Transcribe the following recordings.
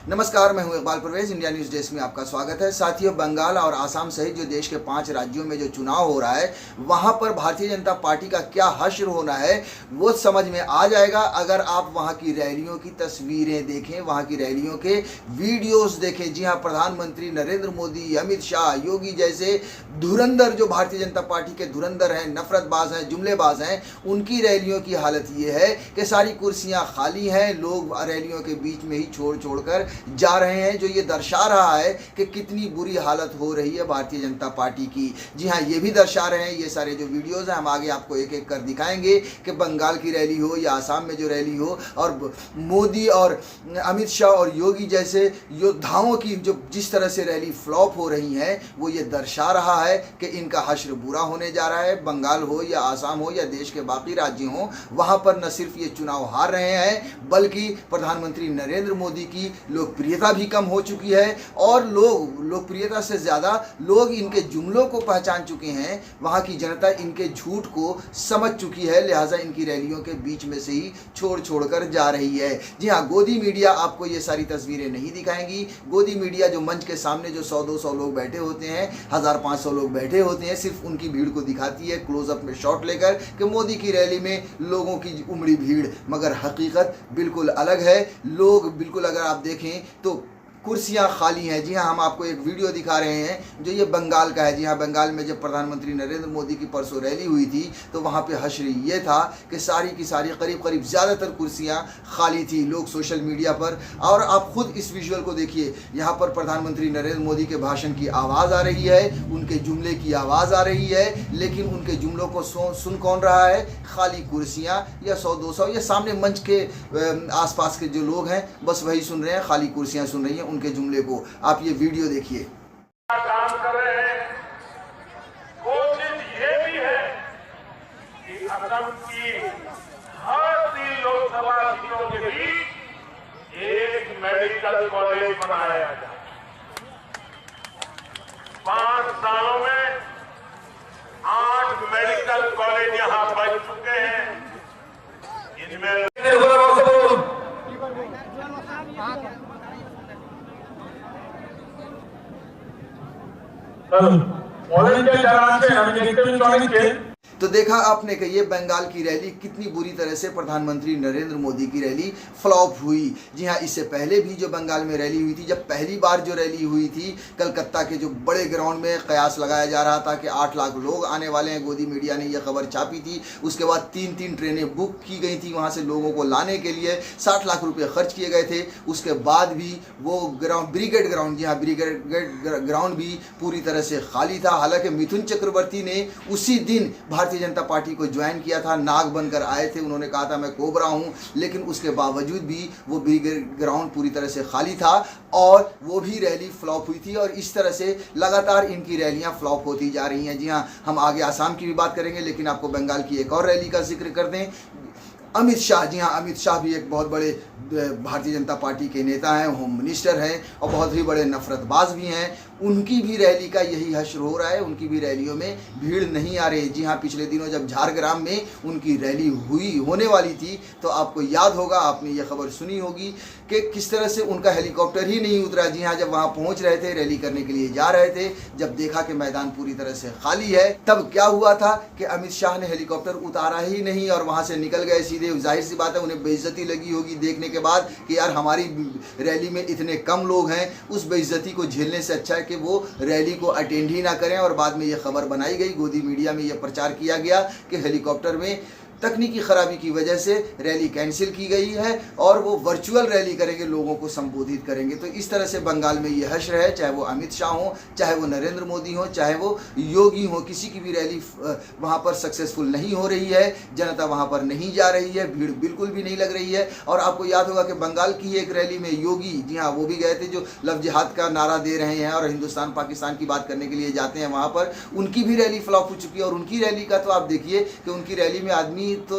नमस्कार, मैं हूं Iqbal Parvez. India news desk में आपका स्वागत है। साथियों, बंगाल और आसाम सहित जो देश के 5 राज्यों में जो चुनाव हो रहा है, वहां पर भारतीय जनता पार्टी का क्या हश्र होना है वो समझ में आ जाएगा अगर आप वहां की रैलियों की तस्वीरें देखें, वहां की रैलियों के वीडियोस देखें। जी हाँ, प्रधानमंत्री नरेंद्र मोदी, अमित शाह, योगी जैसे धुरंधर जो भारतीय जनता पार्टी के धुरंधर हैं, नफरतबाज हैं, जुमलेबाज हैं, उनकी रैलियों की हालत ये है कि सारी कुर्सियां खाली हैं। लोग रैलियों के बीच में ही छोड़ छोड़कर जा रहे हैं, जो ये दर्शा रहा है कि कितनी बुरी हालत हो रही है भारतीय जनता पार्टी की। जी हाँ, ये भी दर्शा रहे हैं ये सारे जो वीडियोस हैं। हम आगे आपको एक एक कर दिखाएंगे कि बंगाल की रैली हो या आसाम में जो रैली हो, और मोदी और अमित शाह और योगी जैसे योद्धाओं की जो जिस तरह से रैली फ्लॉप हो रही है, वो ये दर्शा रहा है कि इनका हश्र बुरा होने जा रहा है। बंगाल हो या आसाम हो या देश के बाकी राज्य हो, वहाँ पर न सिर्फ ये चुनाव हार रहे हैं, बल्कि प्रधानमंत्री नरेंद्र मोदी की लोकप्रियता भी कम हो चुकी है और लोकप्रियता से ज़्यादा लोग इनके जुमलों को पहचान चुके हैं। वहाँ की जनता इनके झूठ को समझ चुकी है, लिहाजा इनकी रैलियों के बीच में से ही छोड़ छोड़कर जा रही है। जी हाँ, गोदी मीडिया आपको ये सारी तस्वीरें नहीं दिखाएंगी। गोदी मीडिया जो मंच के सामने जो 100-200 लोग बैठे होते हैं, 1500 लोग बैठे होते हैं, सिर्फ उनकी भीड़ को दिखाती है क्लोजअप में शॉट लेकर कि मोदी की रैली में लोगों की उमड़ी भीड़, मगर हकीकत बिल्कुल अलग है। लोग बिल्कुल, अगर आप देखें तो कुर्सियां खाली हैं। जी हाँ, हम आपको एक वीडियो दिखा रहे हैं जो ये बंगाल का है। जी हाँ, बंगाल में जब प्रधानमंत्री नरेंद्र मोदी की परसों रैली हुई थी तो वहाँ पे हश्र ये था कि सारी की सारी करीब ज़्यादातर कुर्सियां खाली थी। लोग सोशल मीडिया पर, और आप खुद इस विजुअल को देखिए, यहाँ पर प्रधानमंत्री नरेंद्र मोदी के भाषण की आवाज़ आ रही है, उनके जुमले की आवाज़ आ रही है, लेकिन उनके जुमलों को सुन कौन रहा है? खाली कुर्सियाँ या 100-200 या सामने मंच के आसपास के जो लोग हैं, बस वही सुन रहे हैं, खाली कुर्सियाँ सुन रही हैं उनके जुमले को। आप ये वीडियो देखिए। काम कर रहे हैं। कोशिश ये भी है कि असम की हर 3 लोकसभा सीटों के बीच एक मेडिकल कॉलेज बनाया जाए। 5 सालों में 8 मेडिकल कॉलेज यहां बन चुके हैं। इनमें volunteer যারা আছেন আমি দেখতে পাচ্ছি অনেককে। तो देखा आपने कि ये बंगाल की रैली कितनी बुरी तरह से प्रधानमंत्री नरेंद्र मोदी की रैली फ्लॉप हुई। जी हाँ, इससे पहले भी जो बंगाल में रैली हुई थी, जब पहली बार जो रैली हुई थी कलकत्ता के जो बड़े ग्राउंड में कयास लगाया जा रहा था कि 8 लाख लोग आने वाले हैं। गोदी मीडिया ने यह खबर छापी थी। उसके बाद 3 ट्रेनें बुक की गई थी वहाँ से लोगों को लाने के लिए, 60 लाख रुपये खर्च किए गए थे। उसके बाद भी वो ब्रिगेड ग्राउंड, जी हाँ, ब्रिगेड ग्राउंड भी पूरी तरह से खाली था। हालांकि मिथुन चक्रवर्ती ने उसी दिन भारतीय जनता पार्टी को ज्वाइन किया था, नाग बनकर आए थे, उन्होंने कहा था मैं कोबरा हूं, लेकिन उसके बावजूद भी वो ब्रिगेड ग्राउंड पूरी तरह से खाली था और वो भी रैली फ्लॉप हुई थी। और इस तरह से लगातार इनकी रैलियां फ्लॉप होती जा रही हैं। जी हाँ, हम आगे आसाम की भी बात करेंगे, लेकिन आपको बंगाल की एक और रैली का जिक्र कर दें। अमित शाह, जी हाँ, अमित शाह भी एक बहुत बड़े भारतीय जनता पार्टी के नेता हैं, होम मिनिस्टर हैं और बहुत ही बड़े नफरतबाज भी हैं। उनकी भी रैली का यही हश्र हो रहा है, उनकी भी रैलियों में भीड़ नहीं आ रही। जी हाँ, पिछले दिनों जब झारग्राम में उनकी रैली होने वाली थी तो आपको याद होगा, आपने ये खबर सुनी होगी कि किस तरह से उनका हेलीकॉप्टर ही नहीं उतरा। जी हाँ, जब वहाँ पहुँच रहे थे, रैली करने के लिए जा रहे थे, जब देखा कि मैदान पूरी तरह से खाली है, तब क्या हुआ था कि अमित शाह ने हेलीकॉप्टर उतारा ही नहीं और वहाँ से निकल गए सीधे। जाहिर सी बात है, उन्हें बेइज्जती लगी होगी देखने के बाद कि यार हमारी रैली में इतने कम लोग हैं। उस बेइज्जती को झेलने से अच्छा है कि वो रैली को अटेंड ही ना करें। और बाद में ये खबर बनाई गई, गोदी मीडिया में ये प्रचार किया गया कि हेलीकॉप्टर में तकनीकी खराबी की वजह से रैली कैंसिल की गई है और वो वर्चुअल रैली करेंगे, लोगों को संबोधित करेंगे। तो इस तरह से बंगाल में ये हश्र है, चाहे वो अमित शाह हो, चाहे वो नरेंद्र मोदी हो, चाहे वो योगी हो, किसी की भी रैली वहाँ पर सक्सेसफुल नहीं हो रही है। जनता वहाँ पर नहीं जा रही है, भीड़ बिल्कुल भी नहीं लग रही है। और आपको याद होगा कि बंगाल की एक रैली में योगी, जी हाँ, वो भी गए थे, जो लव जिहाद का नारा दे रहे हैं और हिंदुस्तान पाकिस्तान की बात करने के लिए जाते हैं वहाँ पर, उनकी भी रैली फ्लॉप हो चुकी है। और उनकी रैली का तो आप देखिए कि उनकी रैली में आदमी तो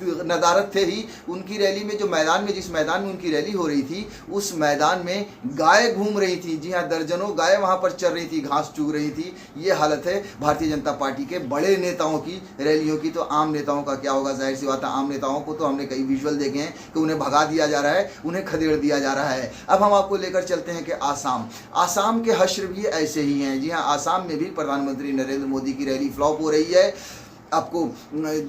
नदारत थे ही उनकी रैली में, जो मैदान में, जिस मैदान में उनकी रैली हो रही थी उस मैदान में गाय घूम रही थी। जी हाँ, दर्जनों गाय वहां पर चल रही थी, घास चुग रही थी। ये हालत है भारतीय जनता पार्टी के बड़े नेताओं की रैलियों की। तो आम नेताओं का क्या होगा? जाहिर सी बात है, आम नेताओं को तो हमने कई विजुअल देखे हैं कि उन्हें भगा दिया जा रहा है, उन्हें खदेड़ दिया जा रहा है। अब हम आपको लेकर चलते हैं कि आसाम के हश्र भी ऐसे ही हैं। जी हाँ, आसाम में भी प्रधानमंत्री नरेंद्र मोदी की रैली फ्लॉप हो रही है। आपको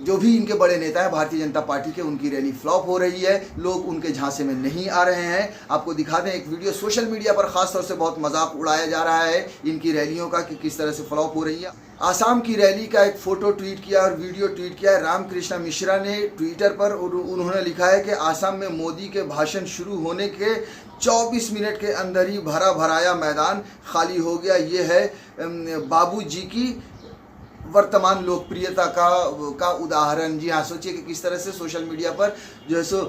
जो भी इनके बड़े नेता हैं भारतीय जनता पार्टी के, उनकी रैली फ्लॉप हो रही है, लोग उनके झांसे में नहीं आ रहे हैं। आपको दिखा दें एक वीडियो, सोशल मीडिया पर खासतौर से बहुत मजाक उड़ाया जा रहा है इनकी रैलियों का कि किस तरह से फ्लॉप हो रही है। आसाम की रैली का एक फोटो ट्वीट किया और वीडियो ट्वीट किया है रामकृष्ण मिश्रा ने ट्विटर पर। उन्होंने लिखा है कि आसाम में मोदी के भाषण शुरू होने के 24 मिनट के अंदर ही भरा भराया मैदान खाली हो गया। ये है बाबू जी की वर्तमान लोकप्रियता का उदाहरण। जी हाँ, सोचिए कि किस तरह से सोशल मीडिया पर जो है सो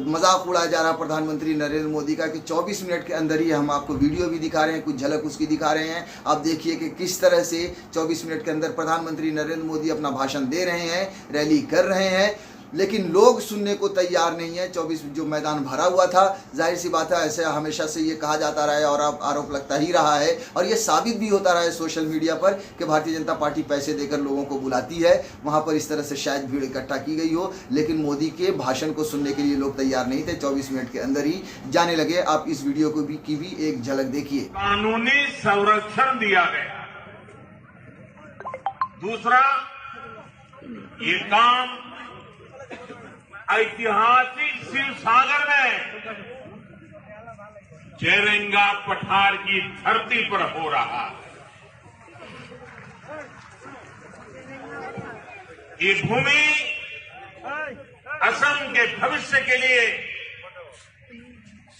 मजाक उड़ाया जा रहा है प्रधानमंत्री नरेंद्र मोदी का कि 24 मिनट के अंदर ही, हम आपको वीडियो भी दिखा रहे हैं, कुछ झलक उसकी दिखा रहे हैं। आप देखिए कि किस तरह से 24 मिनट के अंदर प्रधानमंत्री नरेंद्र मोदी अपना भाषण दे रहे हैं, रैली कर रहे हैं, लेकिन लोग सुनने को तैयार नहीं है। 24 जो मैदान भरा हुआ था, जाहिर सी बात है, ऐसे हमेशा से ये कहा जाता रहा है और अब आरोप लगता ही रहा है और ये साबित भी होता रहा है सोशल मीडिया पर कि भारतीय जनता पार्टी पैसे देकर लोगों को बुलाती है, वहाँ पर इस तरह से शायद भीड़ इकट्ठा की गई हो, लेकिन मोदी के भाषण को सुनने के लिए लोग तैयार नहीं थे। 24 मिनट के अंदर ही जाने लगे। आप इस वीडियो को की भी एक झलक देखिए। कानूनी संरक्षण दिया गया। दूसरा, ये काम ऐतिहासिक शिव सागर में चेरेंगा पठार की धरती पर हो रहा है। ये भूमि असम के भविष्य के लिए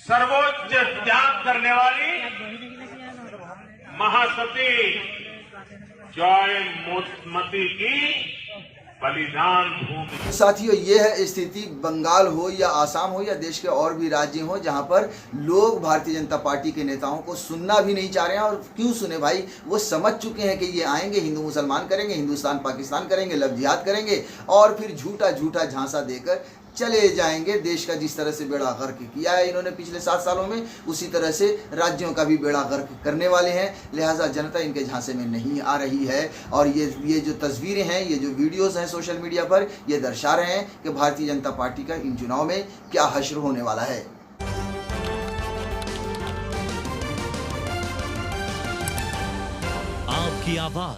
सर्वोच्च त्याग करने वाली महासती जयमती की बलिदान भूमि। साथियों, ये है स्थिति, बंगाल हो या आसाम हो या देश के और भी राज्य हो, जहां पर लोग भारतीय जनता पार्टी के नेताओं को सुनना भी नहीं चाह रहे हैं। और क्यों सुने भाई? वो समझ चुके हैं कि ये आएंगे, हिंदू मुसलमान करेंगे, हिंदुस्तान पाकिस्तान करेंगे, लव जिहाद करेंगे और फिर झूठा झूठा झांसा देकर चले जाएंगे। देश का जिस तरह से बेड़ा गर्क किया है इन्होंने पिछले 7 सालों में, उसी तरह से राज्यों का भी बेड़ा गर्क करने वाले हैं। लिहाजा जनता इनके झांसे में नहीं आ रही है। और ये जो तस्वीरें हैं, ये जो वीडियोस हैं सोशल मीडिया पर, ये दर्शा रहे हैं कि भारतीय जनता पार्टी का इन चुनाव में क्या हश्र होने वाला है। आपकी आवाज